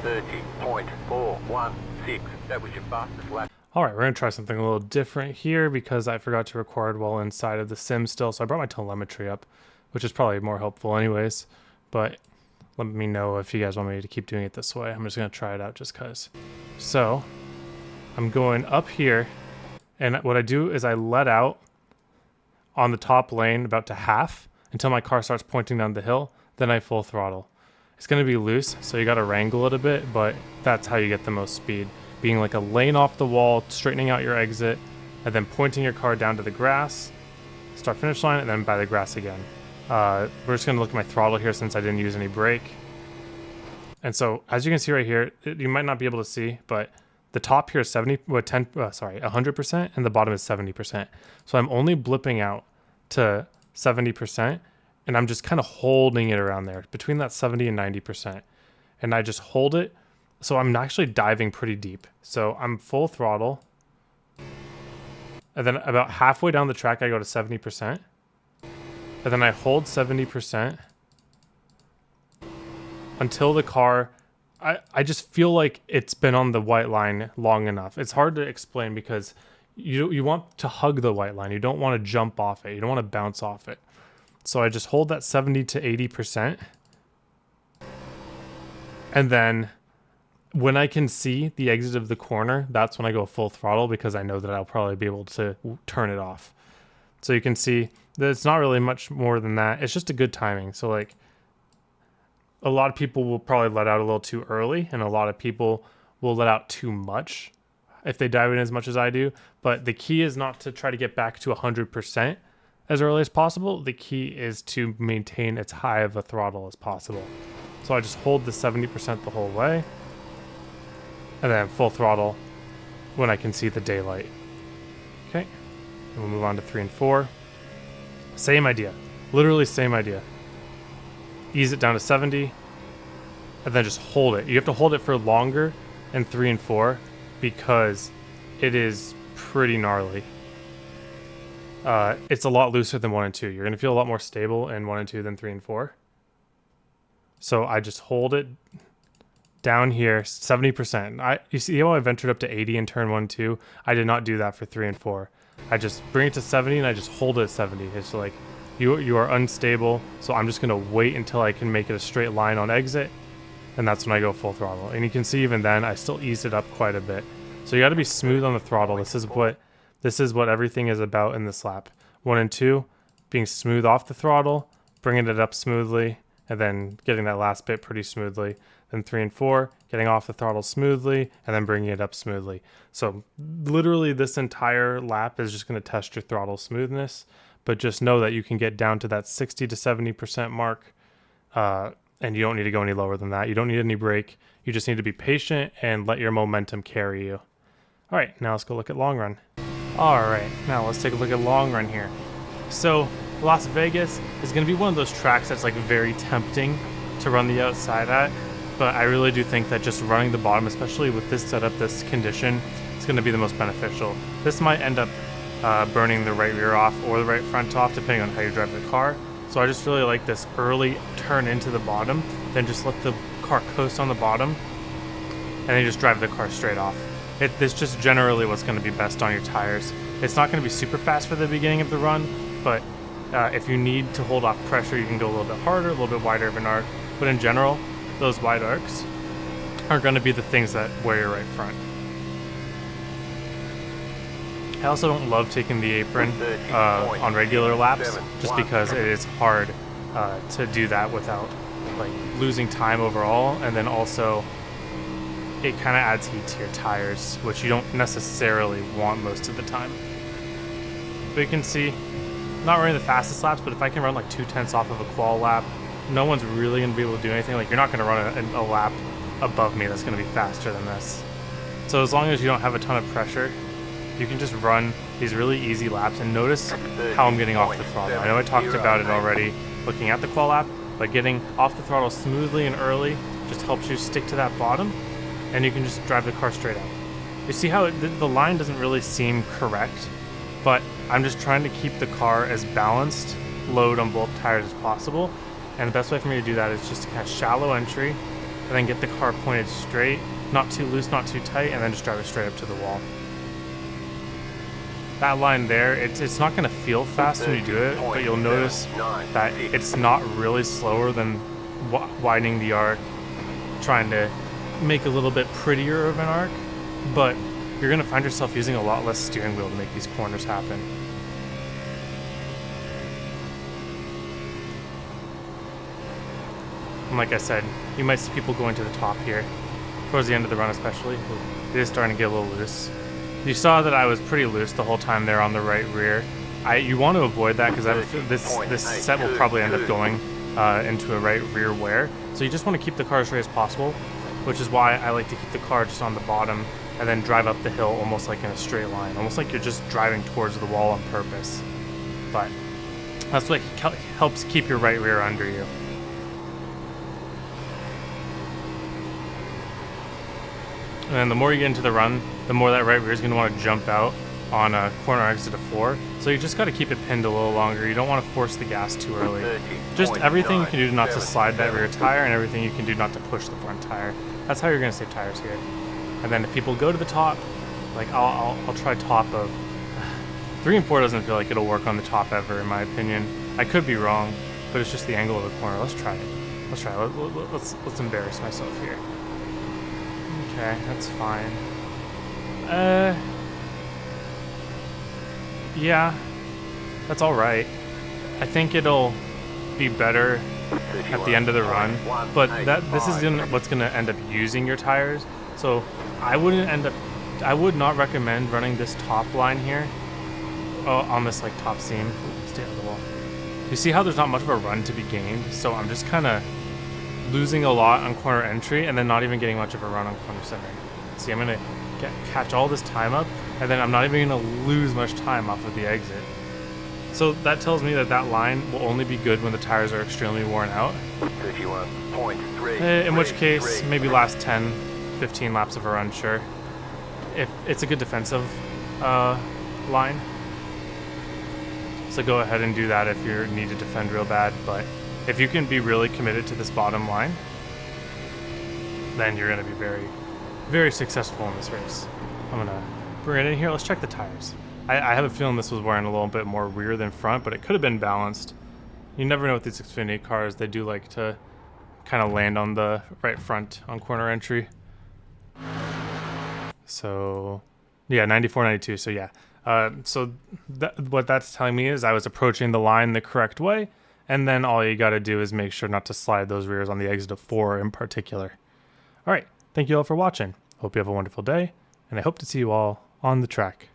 30.416. That was your fastest lap. All right, we're going to try something a little different here because I forgot to record while inside of the sim still. So I brought my telemetry up, which is probably more helpful anyways. But let me know if you guys want me to keep doing it this way. I'm just going to try it out just because. So I'm going up here, and what I do is I let out on the top lane about to half until my car starts pointing down the hill. Then I full throttle. It's going to be loose, so you got to wrangle it a bit, but that's how you get the most speed. Being like a lane off the wall, straightening out your exit, and then pointing your car down to the grass, start finish line, and then by the grass again. We're just going to look at my throttle here since I didn't use any brake. And so, as you can see right here, you might not be able to see, but the top here is 100%, and the bottom is 70%. So I'm only blipping out to 70%, and I'm just kind of holding it around there, between that 70 and 90%. And I just hold it. So I'm actually diving pretty deep. So I'm full throttle. And then about halfway down the track, I go to 70%. And then I hold 70% until the car, I just feel like it's been on the white line long enough. It's hard to explain because you want to hug the white line. You don't want to jump off it. You don't want to bounce off it. So I just hold that 70 to 80%. And then when I can see the exit of the corner, that's when I go full throttle because I know that I'll probably be able to turn it off. So you can see that it's not really much more than that. It's just a good timing. So like a lot of people will probably let out a little too early, and a lot of people will let out too much if they dive in as much as I do. But the key is not to try to get back to 100% as early as possible. The key is to maintain as high of a throttle as possible. So I just hold the 70% the whole way, and then full throttle when I can see the daylight. Okay, and we'll move on to 3 and 4. Same idea, literally same idea. Ease it down to 70, and then just hold it. You have to hold it for longer in 3 and 4 because it is pretty gnarly. It's a lot looser than 1 and 2. You're going to feel a lot more stable in 1 and 2 than 3 and 4. So I just hold it down here, 70%. You see how I ventured up to 80 in turn 1, 2? I did not do that for 3 and 4. I just bring it to 70 and I just hold it at 70. It's like you are unstable, so I'm just gonna wait until I can make it a straight line on exit, and that's when I go full throttle. And you can see even then I still eased it up quite a bit. So you got to be smooth on the throttle. This is what everything is about in this lap. 1 and 2, being smooth off the throttle, bringing it up smoothly, and then getting that last bit pretty smoothly. Then 3 and 4, getting off the throttle smoothly, and then bringing it up smoothly. So literally this entire lap is just going to test your throttle smoothness, but just know that you can get down to that 60 to 70% mark, and you don't need to go any lower than that. You don't need any brake. You just need to be patient and let your momentum carry you. All right, now let's go look at long run. All right, now let's take a look at long run here. So Las Vegas is going to be one of those tracks that's like very tempting to run the outside at, but I really do think that just running the bottom, especially with this setup, this condition, is going to be the most beneficial. This might end up burning the right rear off or the right front off, depending on how you drive the car. So I just really like this early turn into the bottom, then just let the car coast on the bottom, and then you just drive the car straight off. This just generally what's going to be best on your tires. It's not going to be super fast for the beginning of the run, but if you need to hold off pressure, you can go a little bit harder, a little bit wider of an arc. But in general, those wide arcs are going to be the things that wear your right front. I also don't love taking the apron on regular laps, just because it is hard to do that without like losing time overall, and then also it kind of adds heat to your tires, which you don't necessarily want most of the time. But you can see, not running the fastest laps, but if I can run like 2/10 off of a qual lap, no one's really going to be able to do anything. Like, you're not going to run a lap above me that's going to be faster than this. So as long as you don't have a ton of pressure, you can just run these really easy laps, and notice how I'm getting off the throttle. I know I talked about it already looking at the qual lap, but getting off the throttle smoothly and early just helps you stick to that bottom, and you can just drive the car straight out. You see how the line doesn't really seem correct, but I'm just trying to keep the car as balanced load on both tires as possible, and the best way for me to do that is just to kind of shallow entry, and then get the car pointed straight, not too loose, not too tight, and then just drive it straight up to the wall. That line there, it's not going to feel fast when you do it, but you'll notice that it's not really slower than widening the arc, trying to make a little bit prettier of an arc, but you're going to find yourself using a lot less steering wheel to make these corners happen. And like I said, you might see people going to the top here, towards the end of the run especially. It is starting to get a little loose. You saw that I was pretty loose the whole time there on the right rear. You want to avoid that because this set will probably end up going into a right rear wear. So you just want to keep the car as straight as possible, which is why I like to keep the car just on the bottom and then drive up the hill almost like in a straight line, almost like you're just driving towards the wall on purpose. But that's what helps keep your right rear under you. And then the more you get into the run, the more that right rear is going to want to jump out on a corner exit of 4. So you just got to keep it pinned a little longer. You don't want to force the gas too early. Just everything you can do not to slide that rear tire, and everything you can do not to push the front tire. That's how you're going to save tires here. And then if people go to the top, like I'll try top of 3 and 4 doesn't feel like it'll work on the top ever, in my opinion. I could be wrong, but it's just the angle of the corner. Let's try it. Let's try it. Let's embarrass myself here. Okay, that's fine. Yeah, that's all right. I think it'll be better at the end of the run, but this is what's gonna end up using your tires. So I would not recommend running this top line here on this like top seam. Stay out of the wall. You see how there's not much of a run to be gained, so I'm just kind of losing a lot on corner entry and then not even getting much of a run on corner center. See, I'm gonna catch all this time up, and then I'm not even gonna lose much time off of the exit. So that tells me that that line will only be good when the tires are extremely worn out. In which case, maybe last 10, 15 laps of a run, sure. If it's a good defensive line. So go ahead and do that if you need to defend real bad, but if you can be really committed to this bottom line, then you're going to be very, very successful in this race. I'm going to bring it in here. Let's check the tires. I have a feeling this was wearing a little bit more rear than front, but it could have been balanced. You never know with these Xfinity cars. They do like to kind of land on the right front on corner entry. So, yeah, 94, 92. So, yeah. So what that's telling me is I was approaching the line the correct way. And then all you got to do is make sure not to slide those rears on the exit of 4 in particular. All right. Thank you all for watching. Hope you have a wonderful day, and I hope to see you all on the track.